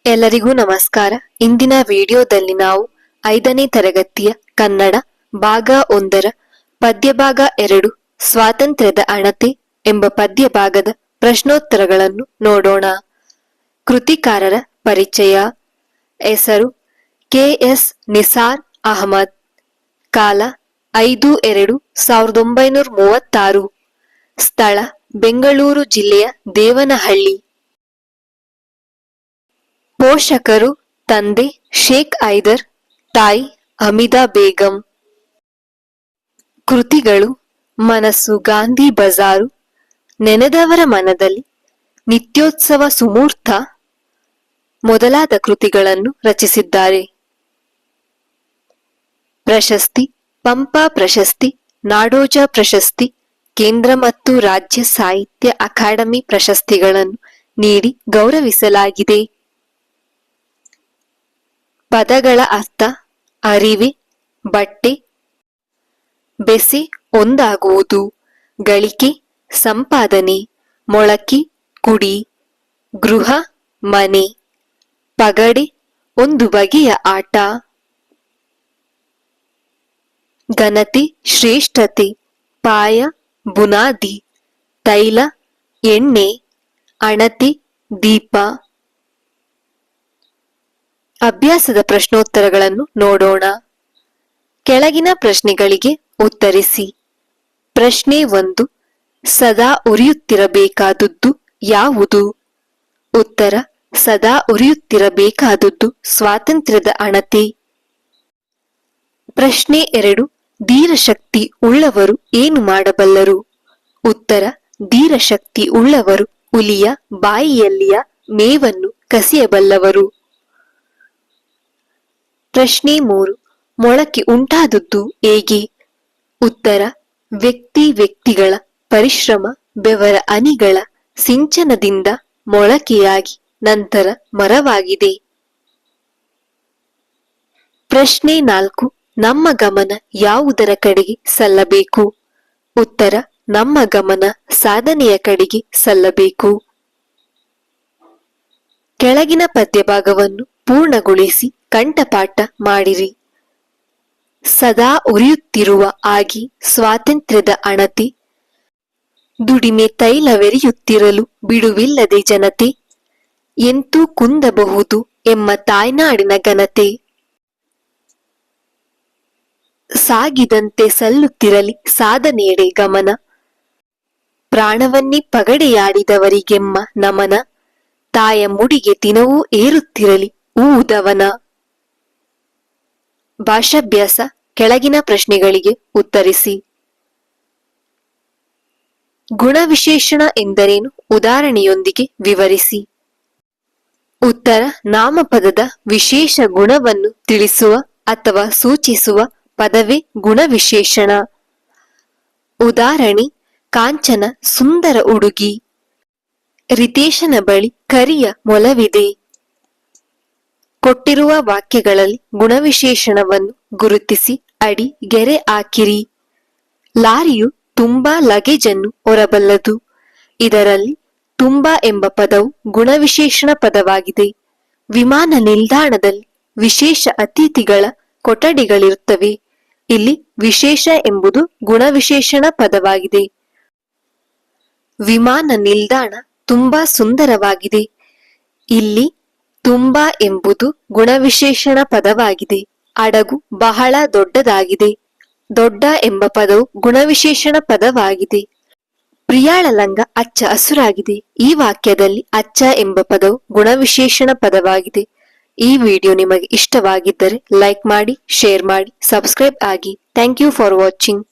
ಎಲ್ಲರಿಗೂ ನಮಸ್ಕಾರ. ಇಂದಿನ ವಿಡಿಯೋದಲ್ಲಿ ನಾವು 5ನೇ ತರಗತಿಯ ಕನ್ನಡ ಭಾಗ 1ರ ಪದ್ಯಭಾಗ 2 ಸ್ವಾತಂತ್ರ್ಯದ ಅಣತೆ ಎಂಬ ಪದ್ಯಭಾಗದ ಪ್ರಶ್ನೋತ್ತರಗಳನ್ನು ನೋಡೋಣ. ಕೃತಿಕಾರರ ಪರಿಚಯ. ಹೆಸರು ಕೆ.ಎಸ್. ನಿಸಾರ್ ಅಹಮದ್. ಕಾಲ 5/2/1936. ಸ್ಥಳ ಬೆಂಗಳೂರು ಜಿಲ್ಲೆಯ ದೇವನಹಳ್ಳಿ. ಪೋಷಕರು ತಂದೆ ಶೇಖ್ ಐದರ್, ತಾಯಿ ಹಮೀದಾ ಬೇಗಂ. ಕೃತಿಗಳು ಮನಸ್ಸು ಗಾಂಧಿ ಬಜಾರು, ನೆನೆದವರ ಮನದಲ್ಲಿ, ನಿತ್ಯೋತ್ಸವ ಸುಮೂರ್ತ ಮೊದಲಾದ ಕೃತಿಗಳನ್ನು ರಚಿಸಿದ್ದಾರೆ. ಪ್ರಶಸ್ತಿ ಪಂಪ ಪ್ರಶಸ್ತಿ, ನಾಡೋಜ ಪ್ರಶಸ್ತಿ, ಕೇಂದ್ರ ಮತ್ತು ರಾಜ್ಯ ಸಾಹಿತ್ಯ ಅಕಾಡೆಮಿ ಪ್ರಶಸ್ತಿಗಳನ್ನು ನೀಡಿ ಗೌರವಿಸಲಾಗಿದೆ. ಪದಗಳ ಅರ್ಥ: ಅರಿವೆ, ಬಟ್ಟೆ, ಬೆಸೆ, ಒಂದಾಗುವುದು, ಗಳಿಕೆ, ಸಂಪಾದನೆ, ಮೊಳಕೆ, ಕುಡಿ, ಗೃಹ, ಮನೆ, ಪಗಡೆ, ಒಂದು ಬಗೆಯ ಆಟ, ಘನತೆ, ಶ್ರೇಷ್ಠತೆ, ಪಾಯ, ಬುನಾದಿ, ತೈಲ, ಎಣ್ಣೆ, ಅಣತೆ, ದೀಪ. ಅಭ್ಯಾಸದ ಪ್ರಶ್ನೋತ್ತರಗಳನ್ನು ನೋಡೋಣ. ಕೆಳಗಿನ ಪ್ರಶ್ನೆಗಳಿಗೆ ಉತ್ತರಿಸಿ. ಪ್ರಶ್ನೆ 1. ಸದಾ ಉರಿಯುತ್ತಿರಬೇಕಾದದ್ದು ಯಾವುದು? ಉತ್ತರ: ಸದಾ ಉರಿಯುತ್ತಿರಬೇಕಾದದ್ದು ಸ್ವಾತಂತ್ರ್ಯದ ಅಣತೆ. ಪ್ರಶ್ನೆ 2. ಧೀರಶಕ್ತಿ ಉಳ್ಳವರು ಏನು ಮಾಡಬಲ್ಲರು? ಉತ್ತರ: ಧೀರಶಕ್ತಿ ಉಳ್ಳವರು ಹುಲಿಯ ಬಾಯಿಯಲ್ಲಿಯ ಮೇವನ್ನು ಕಸಿಯಬಲ್ಲವರು. ಪ್ರಶ್ನೆ 3. ಮೊಳಕೆ ಉಂಟಾದದ್ದು ಹೇಗೆ? ಉತ್ತರ: ವ್ಯಕ್ತಿಗಳ ಪರಿಶ್ರಮ, ಬೆವರ ಹನಿಗಳ ಸಿಂಚನದಿಂದ ಮೊಳಕೆಯಾಗಿ ನಂತರ ಮರವಾಗಿದೆ. ಪ್ರಶ್ನೆ 4. ನಮ್ಮ ಗಮನ ಯಾವುದರ ಕಡೆಗೆ ಸಲ್ಲಬೇಕು? ಉತ್ತರ: ನಮ್ಮ ಗಮನ ಸಾಧನೆಯ ಕಡೆಗೆ ಸಲ್ಲಬೇಕು. ಕೆಳಗಿನ ಪದ್ಯಭಾಗವನ್ನು ಪೂರ್ಣಗೊಳಿಸಿ ಕಂಠಪಾಠ ಮಾಡಿರಿ. ಸದಾ ಉರಿಯುತ್ತಿರುವ ಆಗಿ ಸ್ವಾತಂತ್ರ್ಯದ ಅಣತೆ, ದುಡಿಮೆ ತೈಲವೆರಿಯುತ್ತಿರಲು ಬಿಡುವಿಲ್ಲದೆ ಜನತೆ, ಎಂತೂ ಕುಂದಬಹುದು ಎಂಬ ತಾಯ್ನಾಡಿನ ಘನತೆ, ಸಾಗಿದಂತೆ ಸಲ್ಲುತ್ತಿರಲಿ ಸಾಧನೆಯೆಡೆ ಗಮನ, ಪ್ರಾಣವನ್ನೇ ಪಗಡೆಯಾಡಿದವರಿಗೆಮ್ಮ ನಮನ, ತಾಯ ಮುಡಿಗೆ ದಿನವೂ ಏರುತ್ತಿರಲಿ ಊದವನ. ಭಾಷಾಭ್ಯಾಸ. ಕೆಳಗಿನ ಪ್ರಶ್ನೆಗಳಿಗೆ ಉತ್ತರಿಸಿ. ಗುಣವಿಶೇಷಣ ಎಂದರೇನು? ಉದಾಹರಣೆಯೊಂದಿಗೆ ವಿವರಿಸಿ. ಉತ್ತರ: ನಾಮಪದದ ವಿಶೇಷ ಗುಣವನ್ನು ತಿಳಿಸುವ ಅಥವಾ ಸೂಚಿಸುವ ಪದವೇ ಗುಣವಿಶೇಷಣ. ಉದಾಹರಣೆ: ಕಾಂಚನ ಸುಂದರ ಹುಡುಗಿ, ರಿತೇಶನ ಬಳಿ ಕರಿಯ ಮೊಲವಿದೆ. ಕೊಟ್ಟಿರುವ ವಾಕ್ಯಗಳಲ್ಲಿ ಗುಣವಿಶೇಷಣವನ್ನು ಗುರುತಿಸಿ ಅಡಿ ಗೆರೆ ಹಾಕಿರಿ. ಲಾರಿಯು ತುಂಬಾ ಲಗೇಜನ್ನು ಹೊರಬಲ್ಲದು. ಇದರಲ್ಲಿ ತುಂಬಾ ಎಂಬ ಪದವು ಗುಣವಿಶೇಷಣ ಪದವಾಗಿದೆ. ವಿಮಾನ ನಿಲ್ದಾಣದಲ್ಲಿ ವಿಶೇಷ ಅತಿಥಿಗಳ ಕೊಠಡಿಗಳಿರುತ್ತವೆ. ಇಲ್ಲಿ ವಿಶೇಷ ಎಂಬುದು ಗುಣವಿಶೇಷಣ ಪದವಾಗಿದೆ. ವಿಮಾನ ನಿಲ್ದಾಣ ತುಂಬಾ ಸುಂದರವಾಗಿದೆ. ಇಲ್ಲಿ ತುಂಬಾ ಎಂಬುದು ಗುಣವಿಶೇಷಣ ಪದವಾಗಿದೆ. ಹಡಗು ಬಹಳ ದೊಡ್ಡದಾಗಿದೆ. ದೊಡ್ಡ ಎಂಬ ಪದವು ಗುಣವಿಶೇಷಣ ಪದವಾಗಿದೆ. ಪ್ರಿಯಾಳ ಲಂಗ ಅಚ್ಚ ಹಸುರಾಗಿದೆ. ಈ ವಾಕ್ಯದಲ್ಲಿ ಅಚ್ಚ ಎಂಬ ಪದವು ಗುಣವಿಶೇಷಣ ಪದವಾಗಿದೆ. ಈ ವಿಡಿಯೋ ನಿಮಗೆ ಇಷ್ಟವಾಗಿದ್ದರೆ ಲೈಕ್ ಮಾಡಿ, ಶೇರ್ ಮಾಡಿ, ಸಬ್ಸ್ಕ್ರೈಬ್ ಆಗಿ. Thank you for watching.